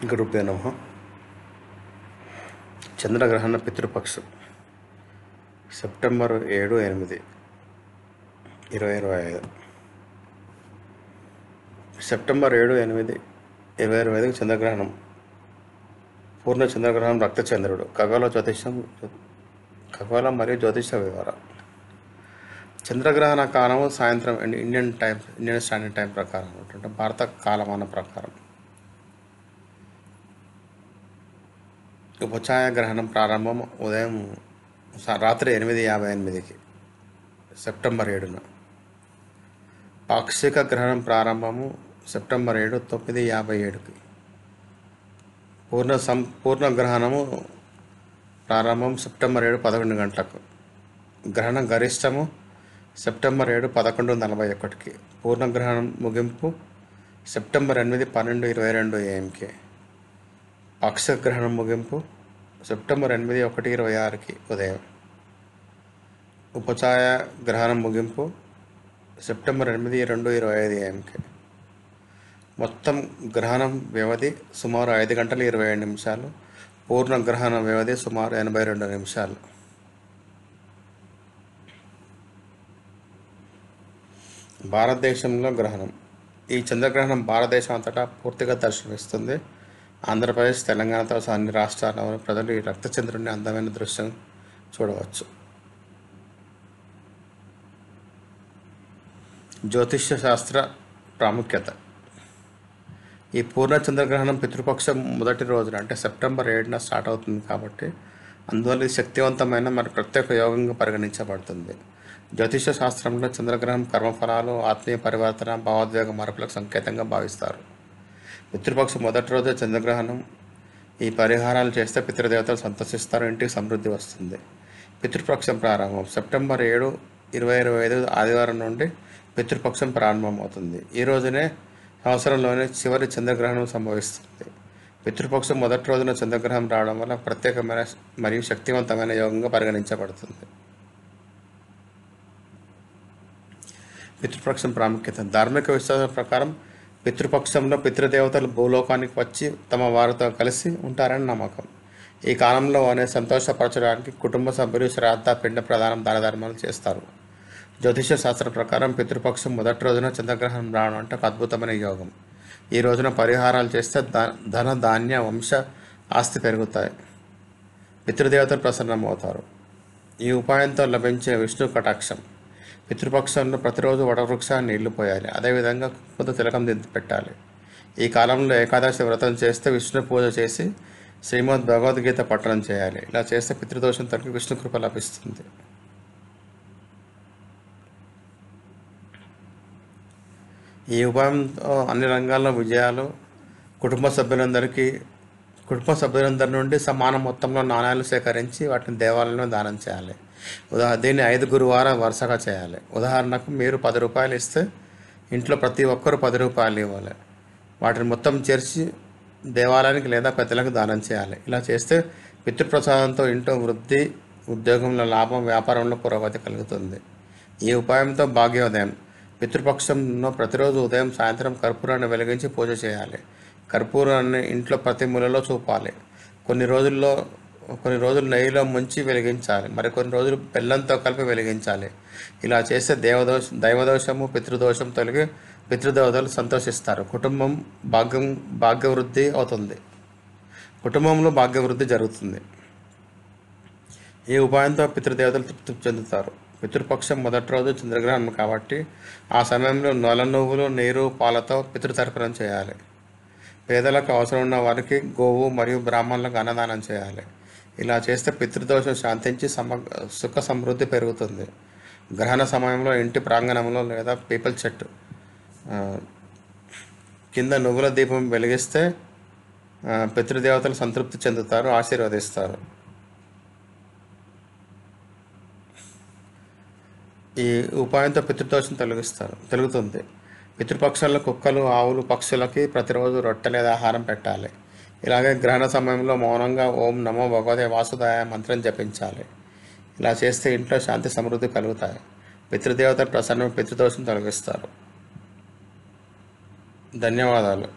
గురుభ్యో నమః. చంద్రగ్రహణ పితృపక్షం September 7, 8, 2025. September 7, 8, 2025 చంద్రగ్రహణం. పూర్ణ చంద్రగ్రహణం రక్తచంద్రుడు. ఖగోళ మరియు జ్యోతిష వివరాలు. చంద్రగ్రహణ కాలము సాయంత్రం ఇండియన్ స్టాండర్డ్ టైం ప్రకారం అంటే భారత కాలమాన ప్రకారం. ఉపఛాయ గ్రహణం ప్రారంభం రాత్రి 8:58 సెప్టెంబర్ 7న. పాక్షిక గ్రహణం ప్రారంభము సెప్టెంబర్ 7, 9:57. పూర్ణ గ్రహణము ప్రారంభం సెప్టెంబర్ 7, 11 గంటలకు. గ్రహణ గరిష్టము సెప్టెంబర్ 7, 11:41. పూర్ణగ్రహణం ముగింపు సెప్టెంబర్ 8, 12:22 AM. పాక్షిక గ్రహణం ముగింపు సెప్టెంబర్ 8, 1:26 ఉదయం. ఉపఛాయ గ్రహణం ముగింపు సెప్టెంబర్ 8, 2:25 AM. మొత్తం గ్రహణం వ్యవధి సుమారు 5 గంటల 27 నిమిషాలు. పూర్ణ గ్రహణ వ్యవధి సుమారు 82 నిమిషాలు. భారతదేశంలో గ్రహణం. ఈ చంద్రగ్రహణం భారతదేశం అంతటా పూర్తిగా దర్శనమిస్తుంది. ఆంధ్రప్రదేశ్, తెలంగాణతో సహా అన్ని రాష్ట్రాల్లోని ప్రజలు ఈ రక్తచంద్రుని అందమైన దృశ్యం చూడవచ్చు. జ్యోతిష్య శాస్త్ర ప్రాముఖ్యత. ఈ పూర్ణ చంద్రగ్రహణం పితృపక్షం మొదటి రోజున అంటే సెప్టెంబర్ 7న స్టార్ట్ అవుతుంది కాబట్టి అందువల్ల ఇది శక్తివంతమైన మరి ప్రత్యేక యోగంగా పరిగణించబడుతుంది. జ్యోతిష శాస్త్రంలో చంద్రగ్రహణం కర్మఫలాలు, ఆత్మీయ పరివర్తన, భావోద్వేగ మార్పులకు సంకేతంగా భావిస్తారు. పితృపక్షం మొదటి రోజు చంద్రగ్రహణం. ఈ పరిహారాలు చేస్తే పితృదేవతలు సంతోషిస్తారు, ఇంటికి సమృద్ధి వస్తుంది. పితృపక్షం ప్రారంభం సెప్టెంబర్ 7, 2025 ఆదివారం నుండి పితృపక్షం ప్రారంభమవుతుంది. ఈ రోజునే సంవత్సరంలోనే చివరి చంద్రగ్రహణం సంభవిస్తుంది. పితృపక్షం మొదటి రోజున చంద్రగ్రహణం రావడం వల్ల ప్రత్యేకమైన మరియు శక్తివంతమైన యోగంగా పరిగణించబడుతుంది. పితృపక్షం ప్రాముఖ్యత. ధార్మిక విశ్వాసం ప్రకారం పితృపక్షంలో పితృదేవతలు భూలోకానికి వచ్చి తమ వారితో కలిసి ఉంటారని నమ్మకం. ఈ కాలంలో వారిని సంతోషపరచడానికి కుటుంబ సభ్యులు శ్రాద్ధ, పిండ ప్రదానం, దాన ధర్మాలు చేస్తారు. జ్యోతిష శాస్త్రం ప్రకారం పితృపక్షం మొదటి రోజున చంద్రగ్రహణం రావడం అంటే ఒక అద్భుతమైన యోగం. ఈ రోజున పరిహారాలు చేస్తే ధన, ధాన్య, వంశ ఆస్తి పెరుగుతాయి. పితృదేవతలు ప్రసన్నమవుతారు. ఈ ఉపాయంతో లభించే విష్ణు కటాక్షం. పితృపక్షంలో ప్రతిరోజు వటవృక్షాన్ని నీళ్లు పోయాలి. అదేవిధంగా కుంకుమతో తిలకం దిద్ది పెట్టాలి. ఈ కాలంలో ఏకాదశి వ్రతం చేస్తే విష్ణు పూజ చేసి శ్రీమద్ భగవద్గీత పఠనం చేయాలి. ఇలా చేస్తే పితృదోషం తగ్గి విష్ణు కృప లభిస్తుంది. ఈ ఉపాయంతో అన్ని రంగాల్లో విజయాలు. కుటుంబ సభ్యులందరి నుండి సమాన మొత్తంలో నాణ్యాలు సేకరించి వాటిని దేవాలయంలో దానం చేయాలి. దీన్ని 5 గురువారాలు వరుసగా చేయాలి. ఉదాహరణకు మీరు 10 రూపాయలు ఇస్తే ఇంట్లో ప్రతి ఒక్కరు 10 రూపాయలు ఇవ్వాలి. వాటిని మొత్తం చేర్చి దేవాలయానికి లేదా పెద్దలకు దానం చేయాలి. ఇలా చేస్తే పితృప్రసాదంతో ఇంట్లో వృద్ధి, ఉద్యోగంలో లాభం, వ్యాపారంలో పురోగతి కలుగుతుంది. ఈ ఉపాయంతో భాగ్యోదయం. పితృపక్షంలో ప్రతిరోజు ఉదయం, సాయంత్రం కర్పూరాన్ని వెలిగించి పూజ చేయాలి. కర్పూరాన్ని ఇంట్లో ప్రతి మూలలో చూపాలి. కొన్ని రోజులు నెయ్యిలో ముంచి వెలిగించాలి. మరికొన్ని రోజులు బెల్లంతో కలిపి వెలిగించాలి. ఇలా చేస్తే దైవదోషము, పితృదోషం తొలగి పితృదేవతలు సంతోషిస్తారు. భాగ్యవృద్ధి అవుతుంది. కుటుంబంలో భాగ్యవృద్ధి జరుగుతుంది. ఈ ఉపాయంతో పితృదేవతలు తృప్తి చెందుతారు. పితృపక్షం మొదటి రోజు చంద్రగ్రహణం కాబట్టి ఆ సమయంలో నల్ల నువ్వులు, నీరు, పాలతో పితృతర్పణం చేయాలి. పేదలకు అవసరం ఉన్న వారికి గోవు మరియు బ్రాహ్మణులకు అన్నదానం చేయాలి. ఇలా చేస్తే పితృదోషం శాంతించి సుఖ సమృద్ధి పెరుగుతుంది. గ్రహణ సమయంలో ఇంటి ప్రాంగణంలో లేదా పీపల్ చెట్టు కింద నువ్వుల దీపం వెలిగిస్తే పితృదేవతలు సంతృప్తి చెందుతారు, ఆశీర్వదిస్తారు. ఈ ఉపాయంతో పితృదోషం తొలగుతుంది. పితృపక్షాల్లో కుక్కలు, ఆవులు, పక్షులకి ప్రతిరోజు రొట్టె లేదా ఆహారం పెట్టాలి. ఇలాగే గ్రహణ సమయంలో మౌనంగా ఓం నమో భగవతే వాసుదేవాయ మంత్రం జపించాలి. ఇలా చేస్తే ఇంట్లో శాంతి, సమృద్ధి కలుగుతాయి. పితృదేవత ప్రసన్న పితృదోషం తొలగిస్తారు. ధన్యవాదాలు.